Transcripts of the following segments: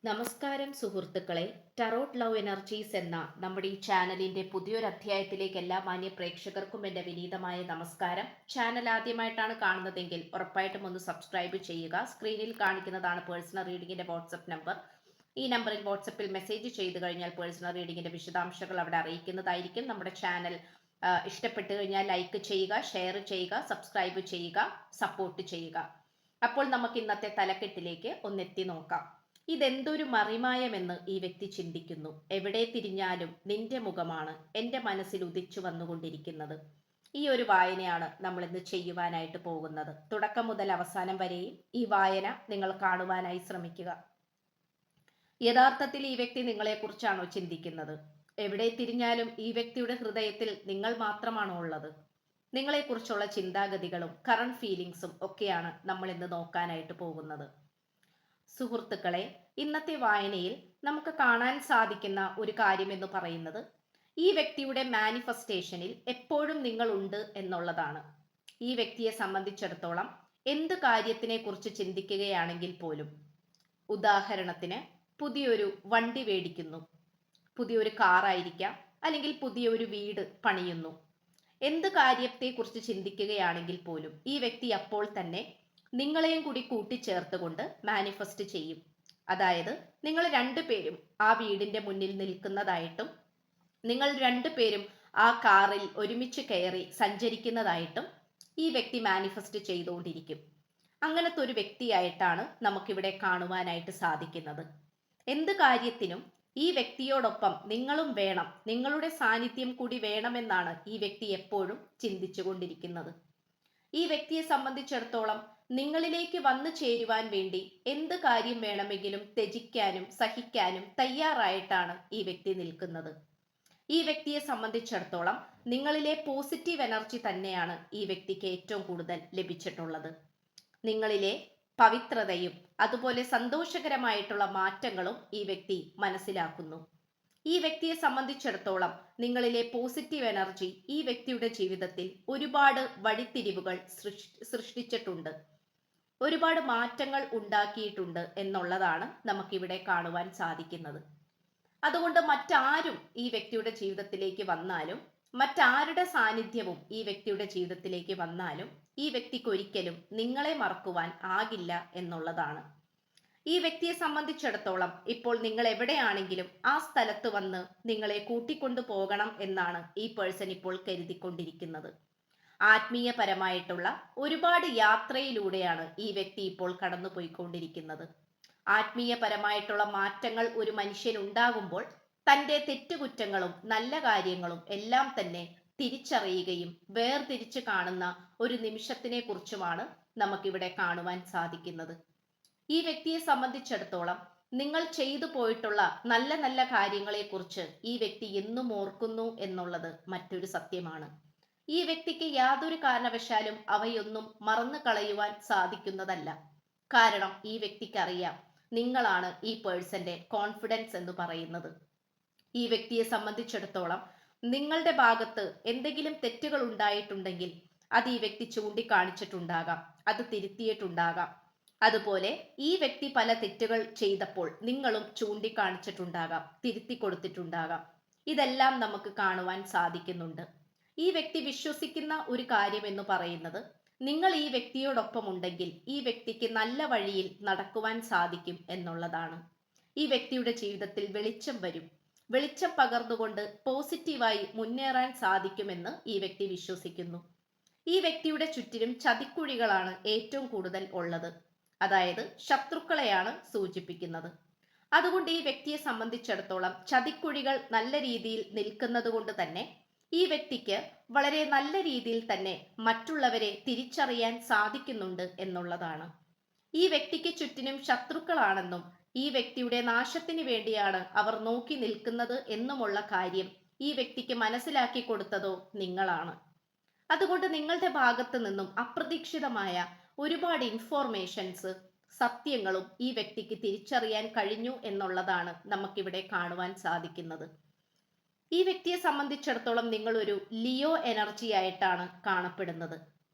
നമസ്കാരം സുഹൃത്തുക്കളെ. Tarot love energies എന്ന നമ്മുടെ ഈ ചാനലിന്റെ പുതിയൊരു അധ്യായത്തിലേക്ക് എല്ലാ മാന്യ പ്രേക്ഷകർക്കും എൻ്റെ വിനീതമായ നമസ്കാരം. ചാനൽ ആദ്യമായിട്ടാണ് കാണുന്നതെങ്കിൽ ഉറപ്പായിട്ടും ഒന്ന് സബ്സ്ക്രൈബ് ചെയ്യുക. സ്ക്രീനിൽ കാണിക്കുന്നതാണ് പേഴ്സണൽ റീഡിങ്ങിന്റെ വാട്സപ്പ് നമ്പർ. ഈ നമ്പറിൽ വാട്സപ്പിൽ മെസ്സേജ് ചെയ്തു കഴിഞ്ഞാൽ പേഴ്സണൽ റീഡിങ്ങിന്റെ വിശദാംശങ്ങൾ അവിടെ അറിയിക്കുന്നതായിരിക്കും. നമ്മുടെ ചാനൽ ഇഷ്ടപ്പെട്ടു കഴിഞ്ഞാൽ ലൈക്ക് ചെയ്യുക, ഷെയർ ചെയ്യുക, സബ്സ്ക്രൈബ് ചെയ്യുക, സപ്പോർട്ട് ചെയ്യുക. അപ്പോൾ നമുക്ക് ഇന്നത്തെ തലക്കെട്ടിലേക്ക് ഒന്നെത്തി നോക്കാം. ഇതെന്തൊരു മറിമായമെന്ന് ഈ വ്യക്തി ചിന്തിക്കുന്നു. എവിടെ തിരിഞ്ഞാലും നിന്റെ മുഖമാണ് എൻ്റെ മനസ്സിൽ ഉദിച്ചു വന്നുകൊണ്ടിരിക്കുന്നത്. ഈ ഒരു വായനയാണ് നമ്മൾ ഇന്ന് ചെയ്യുവാനായിട്ട് പോകുന്നത്. തുടക്കം മുതൽ അവസാനം വരെയും ഈ വായന നിങ്ങൾ കാണുവാനായി ശ്രമിക്കുക. യഥാർത്ഥത്തിൽ ഈ വ്യക്തി നിങ്ങളെക്കുറിച്ചാണോ ചിന്തിക്കുന്നത്? എവിടെ തിരിഞ്ഞാലും ഈ വ്യക്തിയുടെ ഹൃദയത്തിൽ നിങ്ങൾ മാത്രമാണോ ഉള്ളത്? നിങ്ങളെക്കുറിച്ചുള്ള ചിന്താഗതികളും കറണ്ട് ഫീലിങ്സും ഒക്കെയാണ് നമ്മൾ ഇന്ന് നോക്കാനായിട്ട് പോകുന്നത്. സുഹൃത്തുക്കളെ, ഇന്നത്തെ വായനയിൽ നമുക്ക് കാണാൻ സാധിക്കുന്ന ഒരു കാര്യം എന്ന് പറയുന്നത് ഈ വ്യക്തിയുടെ മാനിഫെസ്റ്റേഷനിൽ എപ്പോഴും നിങ്ങൾ ഉണ്ട് എന്നുള്ളതാണ്. ഈ വ്യക്തിയെ സംബന്ധിച്ചിടത്തോളം എന്ത് കാര്യത്തിനെ കുറിച്ച് ചിന്തിക്കുകയാണെങ്കിൽ പോലും, ഉദാഹരണത്തിന് പുതിയൊരു വണ്ടി മേടിക്കുന്നു, പുതിയൊരു കാറായിരിക്കാം, അല്ലെങ്കിൽ പുതിയൊരു വീട് പണിയുന്നു, എന്ത് കാര്യത്തെക്കുറിച്ച് ചിന്തിക്കുകയാണെങ്കിൽ പോലും ഈ വ്യക്തി അപ്പോൾ തന്നെ നിങ്ങളെയും കൂടി കൂട്ടിച്ചേർത്തുകൊണ്ട് മാനിഫെസ്റ്റ് ചെയ്യും. അതായത് നിങ്ങൾ രണ്ടുപേരും ആ വീടിന്റെ മുന്നിൽ നിൽക്കുന്നതായിട്ടും നിങ്ങൾ രണ്ടുപേരും ആ കാറിൽ ഒരുമിച്ച് കയറി സഞ്ചരിക്കുന്നതായിട്ടും ഈ വ്യക്തി മാനിഫെസ്റ്റ് ചെയ്തുകൊണ്ടിരിക്കും. അങ്ങനത്തെ ഒരു വ്യക്തിയായിട്ടാണ് നമുക്കിവിടെ കാണുവാനായിട്ട് സാധിക്കുന്നത്. എന്ത് കാര്യത്തിനും ഈ വ്യക്തിയോടൊപ്പം നിങ്ങളും വേണം, നിങ്ങളുടെ സാന്നിധ്യം കൂടി വേണമെന്നാണ് ഈ വ്യക്തി എപ്പോഴും ചിന്തിച്ചു കൊണ്ടിരിക്കുന്നത്. ഈ വ്യക്തിയെ സംബന്ധിച്ചിടത്തോളം നിങ്ങളിലേക്ക് വന്നു ചേരുവാൻ വേണ്ടി എന്ത് കാര്യം വേണമെങ്കിലും ത്യജിക്കാനും സഹിക്കാനും തയ്യാറായിട്ടാണ് ഈ വ്യക്തി നിൽക്കുന്നത്. ഈ വ്യക്തിയെ സംബന്ധിച്ചിടത്തോളം നിങ്ങളിലെ പോസിറ്റീവ് എനർജി തന്നെയാണ് ഈ വ്യക്തിക്ക് ഏറ്റവും കൂടുതൽ ലഭിച്ചിട്ടുള്ളത്. നിങ്ങളിലെ പവിത്രതയും അതുപോലെ സന്തോഷകരമായിട്ടുള്ള മാറ്റങ്ങളും ഈ വ്യക്തി മനസ്സിലാക്കുന്നു. ഈ വ്യക്തിയെ സംബന്ധിച്ചിടത്തോളം നിങ്ങളിലെ പോസിറ്റീവ് എനർജി ഈ വ്യക്തിയുടെ ജീവിതത്തിൽ ഒരുപാട് വഴിത്തിരിവുകൾ സൃഷ്ടിച്ചിട്ടുണ്ട്, ഒരുപാട് മാറ്റങ്ങൾ ഉണ്ടാക്കിയിട്ടുണ്ട് എന്നുള്ളതാണ് നമുക്കിവിടെ കാണുവാൻ സാധിക്കുന്നത്. അതുകൊണ്ട് മറ്റാരും ഈ വ്യക്തിയുടെ ജീവിതത്തിലേക്ക് വന്നാലും, മറ്റാരുടെ സാന്നിധ്യവും ഈ വ്യക്തിയുടെ ജീവിതത്തിലേക്ക് വന്നാലും ഈ വ്യക്തിക്ക് ഒരിക്കലും നിങ്ങളെ മറക്കുവാൻ ആകില്ല എന്നുള്ളതാണ്. ഈ വ്യക്തിയെ സംബന്ധിച്ചിടത്തോളം ഇപ്പോൾ നിങ്ങൾ എവിടെയാണെങ്കിലും ആ സ്ഥലത്ത് വന്ന് നിങ്ങളെ കൂട്ടിക്കൊണ്ടു പോകണം എന്നാണ് ഈ പേഴ്സൺ ഇപ്പോൾ കരുതിക്കൊണ്ടിരിക്കുന്നത്. ആത്മീയപരമായിട്ടുള്ള ഒരുപാട് യാത്രയിലൂടെയാണ് ഈ വ്യക്തി ഇപ്പോൾ കടന്നു പോയിക്കൊണ്ടിരിക്കുന്നത്. ആത്മീയപരമായിട്ടുള്ള മാറ്റങ്ങൾ ഒരു മനുഷ്യൻ ഉണ്ടാകുമ്പോൾ തൻ്റെ തെറ്റുകുറ്റങ്ങളും നല്ല കാര്യങ്ങളും എല്ലാം തന്നെ തിരിച്ചറിയുകയും വേർതിരിച്ച് കാണുന്ന ഒരു നിമിഷത്തിനെ കുറിച്ചുമാണ് നമുക്കിവിടെ കാണുവാൻ സാധിക്കുന്നത്. ഈ വ്യക്തിയെ സംബന്ധിച്ചിടത്തോളം നിങ്ങൾ ചെയ്തു പോയിട്ടുള്ള നല്ല നല്ല കാര്യങ്ങളെക്കുറിച്ച് ഈ വ്യക്തി എന്നും ഓർക്കുന്നു എന്നുള്ളത് മറ്റൊരു സത്യമാണ്. ഈ വ്യക്തിക്ക് യാതൊരു കാരണവശാലും അവയൊന്നും മറന്നു കളയുവാൻ സാധിക്കുന്നതല്ല. കാരണം ഈ വ്യക്തിക്ക് അറിയാം, നിങ്ങളാണ് ഈ പേഴ്സന്റെ കോൺഫിഡൻസ് എന്ന് പറയുന്നത്. ഈ വ്യക്തിയെ സംബന്ധിച്ചിടത്തോളം നിങ്ങളുടെ ഭാഗത്ത് എന്തെങ്കിലും തെറ്റുകൾ ഉണ്ടായിട്ടുണ്ടെങ്കിൽ അത് ഈ വ്യക്തി ചൂണ്ടിക്കാണിച്ചിട്ടുണ്ടാകാം, അത് തിരുത്തിയിട്ടുണ്ടാകാം. അതുപോലെ ഈ വ്യക്തി പല തെറ്റുകൾ ചെയ്തപ്പോൾ നിങ്ങളും ചൂണ്ടിക്കാണിച്ചിട്ടുണ്ടാകാം, തിരുത്തി കൊടുത്തിട്ടുണ്ടാകാം. ഇതെല്ലാം നമുക്ക് കാണുവാൻ സാധിക്കുന്നുണ്ട്. ഈ വ്യക്തി വിശ്വസിക്കുന്ന ഒരു കാര്യം എന്ന് പറയുന്നത്, നിങ്ങൾ ഈ വ്യക്തിയോടൊപ്പം ഉണ്ടെങ്കിൽ ഈ വ്യക്തിക്ക് നല്ല വഴിയിൽ നടക്കുവാൻ സാധിക്കും എന്നുള്ളതാണ്. ഈ വ്യക്തിയുടെ ജീവിതത്തിൽ വെളിച്ചം വരും, വെളിച്ചം പകർന്നുകൊണ്ട് പോസിറ്റീവായി മുന്നേറാൻ സാധിക്കുമെന്ന് ഈ വ്യക്തി വിശ്വസിക്കുന്നു. ഈ വ്യക്തിയുടെ ചുറ്റിലും ചതിക്കുഴികളാണ് ഏറ്റവും കൂടുതൽ ഉള്ളത്, അതായത് ശത്രുക്കളെയാണ് സൂചിപ്പിക്കുന്നത്. അതുകൊണ്ട് ഈ വ്യക്തിയെ സംബന്ധിച്ചിടത്തോളം ചതിക്കുഴികൾ നല്ല രീതിയിൽ നിൽക്കുന്നത് കൊണ്ട് തന്നെ ഈ വ്യക്തിക്ക് വളരെ നല്ല രീതിയിൽ തന്നെ മറ്റുള്ളവരെ തിരിച്ചറിയാൻ സാധിക്കുന്നുണ്ട് എന്നുള്ളതാണ്. ഈ വ്യക്തിക്ക് ചുറ്റിനും ശത്രുക്കളാണെന്നും ഈ വ്യക്തിയുടെ നാശത്തിന് വേണ്ടിയാണ് അവർ നോക്കി നിൽക്കുന്നത് എന്നുമുള്ള കാര്യം ഈ വ്യക്തിക്ക് മനസ്സിലാക്കി കൊടുത്തതോ നിങ്ങളാണ്. അതുകൊണ്ട് നിങ്ങളുടെ ഭാഗത്ത് നിന്നും അപ്രതീക്ഷിതമായ ഒരുപാട് ഇൻഫോർമേഷൻസ്, സത്യങ്ങളും ഈ വ്യക്തിക്ക് തിരിച്ചറിയാൻ കഴിഞ്ഞു എന്നുള്ളതാണ് നമുക്കിവിടെ കാണുവാൻ സാധിക്കുന്നത്. ഈ വ്യക്തിയെ സംബന്ധിച്ചിടത്തോളം നിങ്ങൾ ഒരു ലിയോ എനർജി ആയിട്ടാണ് കാണപ്പെടുന്നത്.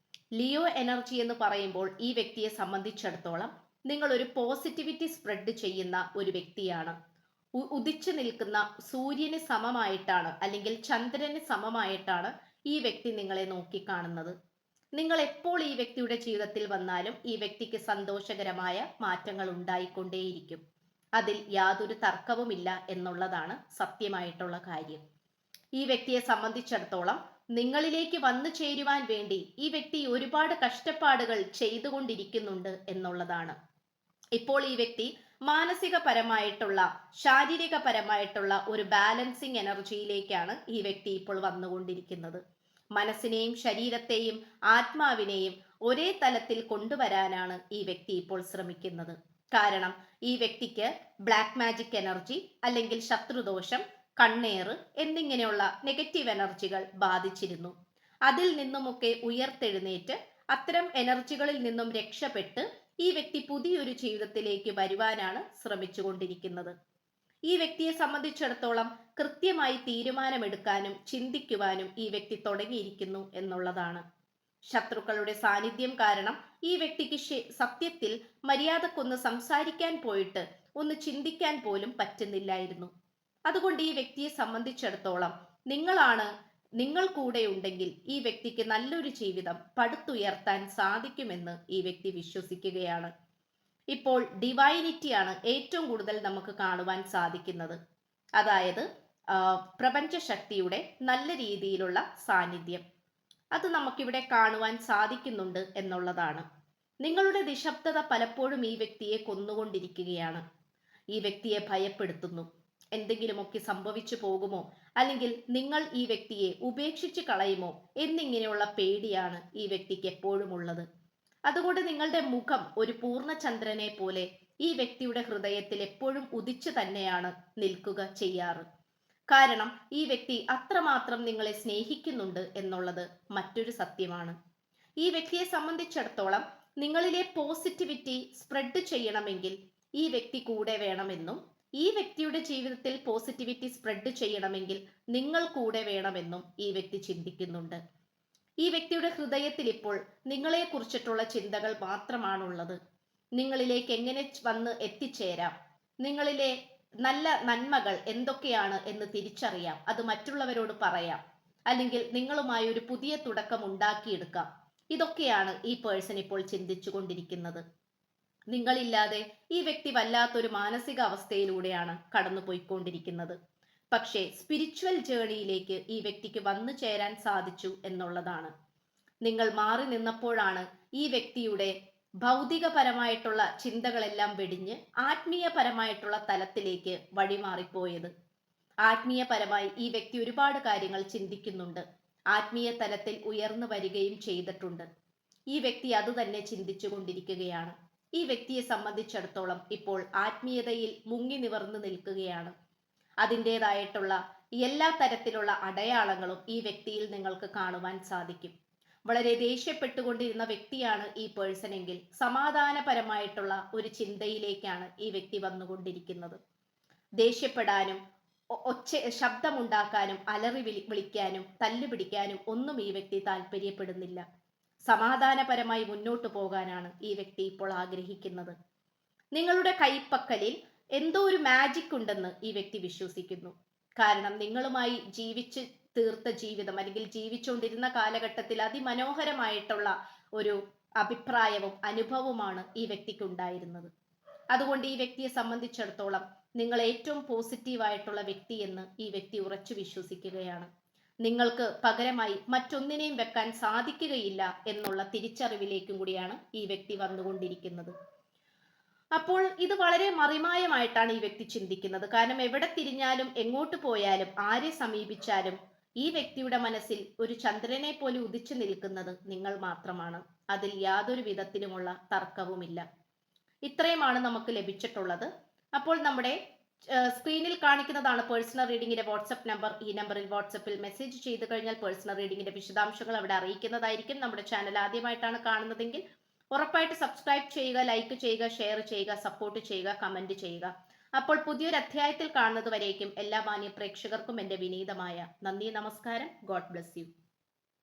ലിയോ എനർജി എന്ന് പറയുമ്പോൾ ഈ വ്യക്തിയെ സംബന്ധിച്ചിടത്തോളം നിങ്ങൾ ഒരു പോസിറ്റിവിറ്റി സ്പ്രെഡ് ചെയ്യുന്ന ഒരു വ്യക്തിയാണ്. ഉദിച്ചു നിൽക്കുന്ന സൂര്യന് സമമായിട്ടാണ്, അല്ലെങ്കിൽ ചന്ദ്രന് സമമായിട്ടാണ് ഈ വ്യക്തി നിങ്ങളെ നോക്കിക്കാണുന്നത്. നിങ്ങൾ എപ്പോൾ ഈ വ്യക്തിയുടെ ജീവിതത്തിൽ വന്നാലും ഈ വ്യക്തിക്ക് സന്തോഷകരമായ മാറ്റങ്ങൾ ഉണ്ടായിക്കൊണ്ടേയിരിക്കും. അതിൽ യാതൊരു തർക്കവുമില്ല എന്നുള്ളതാണ് സത്യമായിട്ടുള്ള കാര്യം. ഈ വ്യക്തിയെ സംബന്ധിച്ചിടത്തോളം നിങ്ങളിലേക്ക് വന്നു ചേരുവാൻ വേണ്ടി ഈ വ്യക്തി ഒരുപാട് കഷ്ടപ്പാടുകൾ ചെയ്തുകൊണ്ടിരിക്കുന്നുണ്ട് എന്നുള്ളതാണ്. ഇപ്പോൾ ഈ വ്യക്തി മാനസികപരമായിട്ടുള്ള, ശാരീരികപരമായിട്ടുള്ള ഒരു ബാലൻസിങ് എനർജിയിലേക്കാണ് ഈ വ്യക്തി ഇപ്പോൾ വന്നുകൊണ്ടിരിക്കുന്നത്. മനസ്സിനെയും ശരീരത്തെയും ആത്മാവിനെയും ഒരേ തലത്തിൽ കൊണ്ടുവരാനാണ് ഈ വ്യക്തി ഇപ്പോൾ ശ്രമിക്കുന്നത്. കാരണം ഈ വ്യക്തിക്ക് ബ്ലാക്ക് മാജിക് എനർജി, അല്ലെങ്കിൽ ശത്രുദോഷം, കണ്ണേറ് എന്നിങ്ങനെയുള്ള നെഗറ്റീവ് എനർജികൾ ബാധിച്ചിരുന്നു. അതിൽ നിന്നുമൊക്കെ ഉയർത്തെഴുന്നേറ്റ് അത്തരം എനർജികളിൽ നിന്നും രക്ഷപ്പെട്ട് ഈ വ്യക്തി പുതിയൊരു ജീവിതത്തിലേക്ക് വരുവാനാണ് ശ്രമിച്ചുകൊണ്ടിരിക്കുന്നത്. ഈ വ്യക്തിയെ സംബന്ധിച്ചിടത്തോളം കൃത്യമായി തീരുമാനമെടുക്കാനും ചിന്തിക്കുവാനും ഈ വ്യക്തി തുടങ്ങിയിരിക്കുന്നു എന്നുള്ളതാണ്. ശത്രുക്കളുടെ സാന്നിധ്യം കാരണം ഈ വ്യക്തിക്ക് സത്യത്തിൽ മര്യാദക്കൊന്ന് സംസാരിക്കാൻ പോയിട്ട് ഒന്ന് ചിന്തിക്കാൻ പോലും പറ്റുന്നില്ലായിരുന്നു. അതുകൊണ്ട് ഈ വ്യക്തിയെ സംബന്ധിച്ചിടത്തോളം നിങ്ങൾ കൂടെ ഉണ്ടെങ്കിൽ ഈ വ്യക്തിക്ക് നല്ലൊരു ജീവിതം പടുത്തുയർത്താൻ സാധിക്കുമെന്ന് ഈ വ്യക്തി വിശ്വസിക്കുകയാണ്. ഇപ്പോൾ ഡിവൈനിറ്റിയാണ് ഏറ്റവും കൂടുതൽ നമുക്ക് കാണുവാൻ സാധിക്കുന്നത്. അതായത് പ്രപഞ്ച ശക്തിയുടെ നല്ല രീതിയിലുള്ള സാന്നിധ്യം അത് നമുക്കിവിടെ കാണുവാൻ സാധിക്കുന്നുണ്ട് എന്നുള്ളതാണ്. നിങ്ങളുടെ നിശബ്ദത പലപ്പോഴും ഈ വ്യക്തിയെ കൊന്നുകൊണ്ടിരിക്കുകയാണ്. ഈ വ്യക്തിയെ ഭയപ്പെടുത്തുന്നു. എന്തെങ്കിലുമൊക്കെ സംഭവിച്ചു പോകുമോ, അല്ലെങ്കിൽ നിങ്ങൾ ഈ വ്യക്തിയെ ഉപേക്ഷിച്ച് കളയുമോ എന്നിങ്ങനെയുള്ള പേടിയാണ് ഈ വ്യക്തിക്ക് എപ്പോഴും ഉള്ളത്. അതുകൊണ്ട് നിങ്ങളുടെ മുഖം ഒരു പൂർണ്ണചന്ദ്രനെ പോലെ ഈ വ്യക്തിയുടെ ഹൃദയത്തിൽ എപ്പോഴും ഉദിച്ചു തന്നെയാണ് നിൽക്കുക ചെയ്യാറ്. കാരണം ഈ വ്യക്തി അത്രമാത്രം നിങ്ങളെ സ്നേഹിക്കുന്നുണ്ട് എന്നുള്ളത് മറ്റൊരു സത്യമാണ്. ഈ വ്യക്തിയെ സംബന്ധിച്ചിടത്തോളം നിങ്ങളിലെ പോസിറ്റിവിറ്റി സ്പ്രെഡ് ചെയ്യണമെങ്കിൽ ഈ വ്യക്തി കൂടെ വേണമെന്നും, ഈ വ്യക്തിയുടെ ജീവിതത്തിൽ പോസിറ്റിവിറ്റി സ്പ്രെഡ് ചെയ്യണമെങ്കിൽ നിങ്ങൾ കൂടെ വേണമെന്നും ഈ വ്യക്തി ചിന്തിക്കുന്നുണ്ട്. ഈ വ്യക്തിയുടെ ഹൃദയത്തിൽ ഇപ്പോൾ നിങ്ങളെ കുറിച്ചിട്ടുള്ള ചിന്തകൾ മാത്രമാണുള്ളത്. നിങ്ങളിലേക്ക് എങ്ങനെ വന്ന് എത്തിച്ചേരാം, നിങ്ങളിലെ നല്ല നന്മകൾ എന്തൊക്കെയാണ് എന്ന് തിരിച്ചറിയാം, അത് മറ്റുള്ളവരോട് പറയാം, അല്ലെങ്കിൽ നിങ്ങളുമായി ഒരു പുതിയ തുടക്കം ഉണ്ടാക്കിയെടുക്കാം. ഇതൊക്കെയാണ് ഈ പേഴ്സൺ ഇപ്പോൾ ചിന്തിച്ചു കൊണ്ടിരിക്കുന്നത്. നിങ്ങളില്ലാതെ ഈ വ്യക്തി വല്ലാത്തൊരു മാനസിക അവസ്ഥയിലൂടെയാണ് കടന്നു പോയിക്കൊണ്ടിരിക്കുന്നത്. പക്ഷേ സ്പിരിച്വൽ ജേണിയിലേക്ക് ഈ വ്യക്തിക്ക് വന്നു ചേരാൻ സാധിച്ചു എന്നുള്ളതാണ്. നിങ്ങൾ മാറി നിന്നപ്പോഴാണ് ഈ വ്യക്തിയുടെ ഭൗതികപരമായിട്ടുള്ള ചിന്തകളെല്ലാം വെടിഞ്ഞ് ആത്മീയപരമായിട്ടുള്ള തലത്തിലേക്ക് വഴിമാറിപ്പോയത്. ആത്മീയപരമായി ഈ വ്യക്തി ഒരുപാട് കാര്യങ്ങൾ ചിന്തിക്കുന്നുണ്ട്. ആത്മീയ തലത്തിൽ ഉയർന്നു വരികയും ചെയ്തിട്ടുണ്ട്. ഈ വ്യക്തി അത് തന്നെ ചിന്തിച്ചു കൊണ്ടിരിക്കുകയാണ്. ഈ വ്യക്തിയെ സംബന്ധിച്ചിടത്തോളം ഇപ്പോൾ ആത്മീയതയിൽ മുങ്ങി നിവർന്നു നിൽക്കുകയാണ്. അതിൻ്റെതായിട്ടുള്ള എല്ലാ തരത്തിലുള്ള അടയാളങ്ങളും ഈ വ്യക്തിയിൽ നിങ്ങൾക്ക് കാണുവാൻ സാധിക്കും. വളരെ ദേഷ്യപ്പെട്ടുകൊണ്ടിരുന്ന വ്യക്തിയാണ് ഈ പേഴ്സൺ എങ്കിൽ സമാധാനപരമായിട്ടുള്ള ഒരു ചിന്തയിലേക്കാണ് ഈ വ്യക്തി വന്നുകൊണ്ടിരിക്കുന്നത്. ദേഷ്യപ്പെടാനും ശബ്ദമുണ്ടാക്കാനും അലറി വിളിക്കാനും തല്ലുപിടിക്കാനും ഒന്നും ഈ വ്യക്തി താല്പര്യപ്പെടുന്നില്ല. സമാധാനപരമായി മുന്നോട്ട് പോകാനാണ് ഈ വ്യക്തി ഇപ്പോൾ ആഗ്രഹിക്കുന്നത്. നിങ്ങളുടെ കൈപ്പക്കലിൽ എന്തോ ഒരു മാജിക് ഉണ്ടെന്ന് ഈ വ്യക്തി വിശ്വസിക്കുന്നു. കാരണം നിങ്ങളുമായി ജീവിച്ച് തീർത്ത ജീവിതം, അല്ലെങ്കിൽ ജീവിച്ചുകൊണ്ടിരുന്ന കാലഘട്ടത്തിൽ അതിമനോഹരമായിട്ടുള്ള ഒരു അഭിപ്രായവും അനുഭവവുമാണ് ഈ വ്യക്തിക്ക് ഉണ്ടായിരുന്നത്. അതുകൊണ്ട് ഈ വ്യക്തിയെ സംബന്ധിച്ചിടത്തോളം നിങ്ങൾ ഏറ്റവും പോസിറ്റീവായിട്ടുള്ള വ്യക്തി എന്ന് ഈ വ്യക്തി ഉറച്ചു വിശ്വസിക്കുകയാണ്. നിങ്ങൾക്ക് പകരമായി മറ്റൊന്നിനെയും വെക്കാൻ സാധിക്കുകയില്ല എന്നുള്ള തിരിച്ചറിവിലേക്കും കൂടിയാണ് ഈ വ്യക്തി വന്നുകൊണ്ടിരിക്കുന്നത്. അപ്പോൾ ഇത് വളരെ മറിമായമായിട്ടാണ് ഈ വ്യക്തി ചിന്തിക്കുന്നത്. കാരണം എവിടെ തിരിഞ്ഞാലും എങ്ങോട്ട് പോയാലും ആരെ സമീപിച്ചാലും ഈ വ്യക്തിയുടെ മനസ്സിൽ ഒരു ചന്ദ്രനെ പോലെ ഉദിച്ചു നിൽക്കുന്നത് നിങ്ങൾ മാത്രമാണ്. അതിൽ യാതൊരു വിധത്തിലുമുള്ള തർക്കവുമില്ല. ഇത്രയുമാണ് നമുക്ക് ലഭിച്ചിട്ടുള്ളത്. അപ്പോൾ നമ്മുടെ സ്ക്രീനിൽ കാണിക്കുന്നതാണ് പേഴ്സണൽ റീഡിങ്ങിന്റെ വാട്സ്ആപ്പ് നമ്പർ. ഈ നമ്പറിൽ വാട്സ്ആപ്പിൽ മെസ്സേജ് ചെയ്ത് കഴിഞ്ഞാൽ പേഴ്സണൽ റീഡിങ്ങിന്റെ വിശദാംശങ്ങൾ അവിടെ അറിയിക്കുന്നതായിരിക്കും. നമ്മുടെ ചാനൽ ആദ്യമായിട്ടാണ് കാണുന്നതെങ്കിൽ ഉറപ്പായിട്ട് സബ്സ്ക്രൈബ് ചെയ്യുക, ലൈക്ക് ചെയ്യുക, ഷെയർ ചെയ്യുക, സപ്പോർട്ട് ചെയ്യുക, കമന്റ് ചെയ്യുക. അപ്പോൾ പുതിയൊരു അധ്യായത്തിൽ കാണുന്നത് വരേക്കും എല്ലാ മാന്യ പ്രേക്ഷകർക്കും എൻ്റെ വിനീതമായ നന്ദി, നമസ്കാരം. God bless you.